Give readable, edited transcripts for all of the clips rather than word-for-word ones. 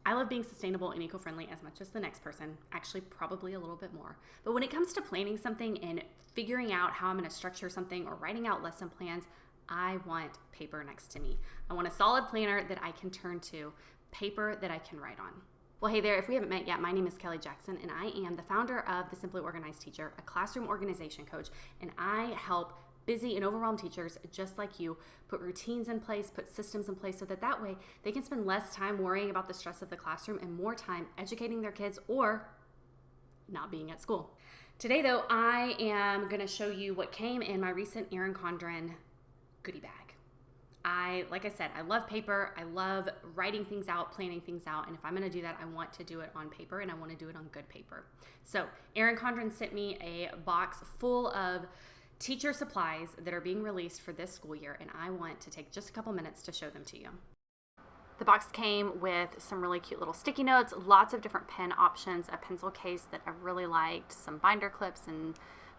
I love being sustainable and eco-friendly as much as the next person, actually probably a little bit more. But when it comes to planning something and figuring out how I'm going to structure something or writing out lesson plans, I want paper next to me. I want a solid planner that I can turn to, paper that I can write on. Well, hey there, if we haven't met yet, my name is Kelly Jackson and I am the founder of The Simply Organized Teacher, a classroom organization coach, and I help busy and overwhelmed teachers just like you put routines in place, put systems in place so that way they can spend less time worrying about the stress of the classroom and more time educating their kids or not being at school. Today though, I am going to show you what came in my recent Erin Condren goodie bag. Like I said, I love paper. I love writing things out, planning things out. And if I'm going to do that, I want to do it on paper and I want to do it on good paper. So Erin Condren sent me a box full of teacher supplies that are being released for this school year. And I want to take just a couple minutes to show them to you. The box came with some really cute little sticky notes, lots of different pen options, a pencil case that I really liked, some binder clips and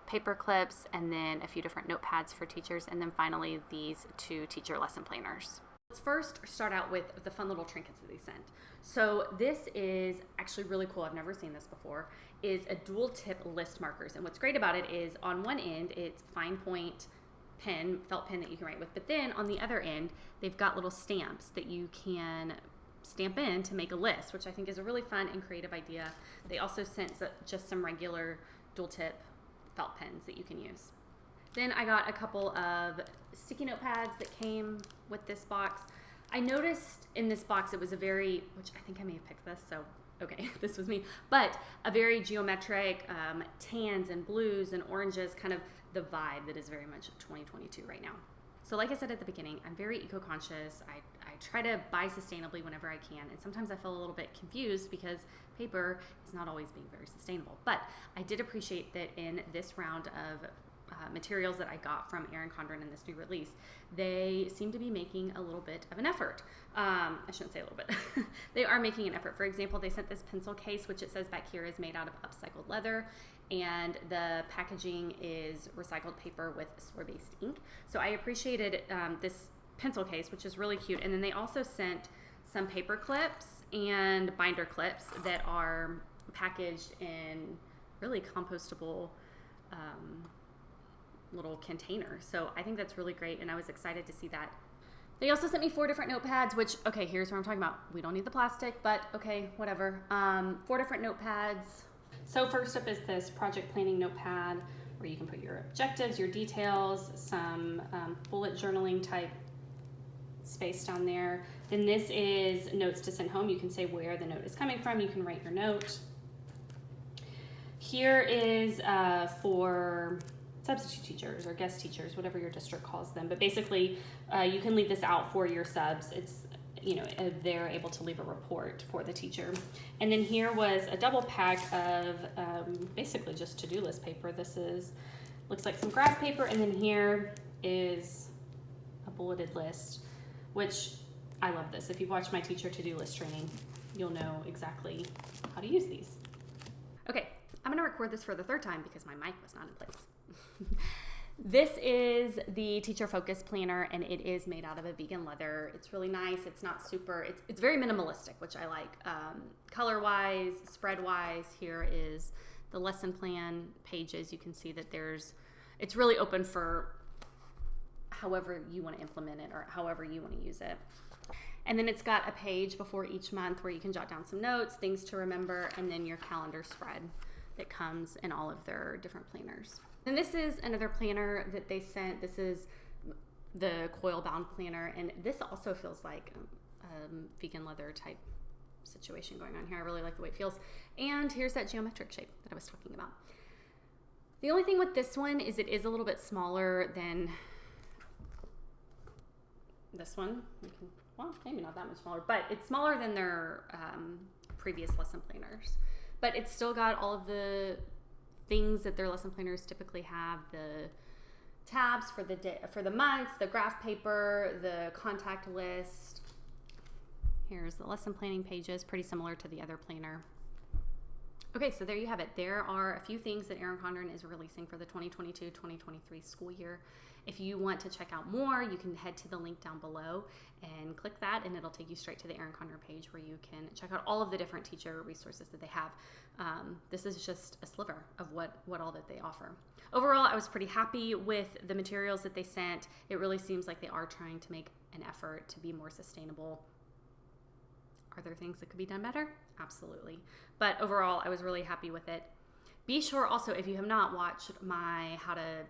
paper clips, and then a few different notepads for teachers, and then finally these 2 teacher lesson planners. Let's first start out with the fun little trinkets that they sent. So this is actually really cool. I've never seen this before. Is a dual tip list markers, and what's great about it is on one end it's fine point pen, felt pen that you can write with, but then on the other end they've got little stamps that you can stamp in to make a list, which I think is a really fun and creative idea. They also sent just some regular dual tip felt pens that you can use. Then I got a couple of sticky note pads that came with this box. I noticed in this box it was which I think I may have picked this, so okay, this was me, but a very geometric tans and blues and oranges, kind of the vibe that is very much 2022 right now. So like I said at the beginning, I'm very eco-conscious. I try to buy sustainably whenever I can, and sometimes I feel a little bit confused because paper is not always being very sustainable. But I did appreciate that in this round of materials that I got from Erin Condren in this new release, they seem to be making a little bit of an effort. I shouldn't say a little bit. They are making an effort. For example, they sent this pencil case, which it says back here is made out of upcycled leather, and the packaging is recycled paper with soy-based ink. So I appreciated this pencil case, which is really cute. And then they also sent some paper clips and binder clips that are packaged in really compostable little containers. So I think that's really great, and I was excited to see that. They also sent me 4 different notepads, which, okay, here's what I'm talking about. We don't need the plastic, but okay, whatever. 4 different notepads. So first up is this project planning notepad where you can put your objectives, your details, some bullet journaling type space down there. Then this is notes to send home. You can say where the note is coming from. You can write your note. Here is for substitute teachers or guest teachers, whatever your district calls them. But basically, you can leave this out for your subs. It's, they're able to leave a report for the teacher. And then here was a double pack of basically just to-do list paper. This looks like some graph paper, and then here is a bulleted list, which I love this. If you've watched my teacher to-do list training, you'll know exactly how to use these. Okay, I'm gonna record this for the 3rd time because my mic was not in place. This is the Teacher Focus Planner, and it is made out of a vegan leather. It's really nice. It's not super, it's very minimalistic, which I like. Color-wise, spread-wise, here is the lesson plan pages. You can see that it's really open for however you want to implement it or however you want to use it. And then it's got a page before each month where you can jot down some notes, things to remember, and then your calendar spread that comes in all of their different planners. And this is another planner that they sent. This is the coil bound planner, and this also feels like a vegan leather type situation going on here. I really like the way it feels. And here's that geometric shape that I was talking about. The only thing with this one is it is a little bit smaller than this one. Well, maybe not that much smaller, but it's smaller than their previous lesson planners. But it's still got all of the things that their lesson planners typically have, the tabs for the months, the graph paper, the contact list. Here's the lesson planning pages, pretty similar to the other planner. Okay, so there you have it. There are a few things that Erin Condren is releasing for the 2022-2023 school year. If you want to check out more, you can head to the link down below and click that, and it'll take you straight to the Erin Condren page where you can check out all of the different teacher resources that they have. This is just a sliver of what all that they offer. Overall, I was pretty happy with the materials that they sent. It really seems like they are trying to make an effort to be more sustainable. Are there things that could be done better? Absolutely. But overall, I was really happy with it. Be sure also, if you have not watched my how to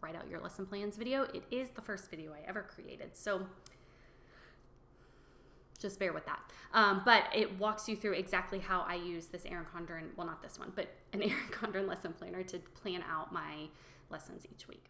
write out your lesson plans video, it is the first video I ever created. So just bear with that. But it walks you through exactly how I use this Erin Condren, well, not this one, but an Erin Condren lesson planner to plan out my lessons each week.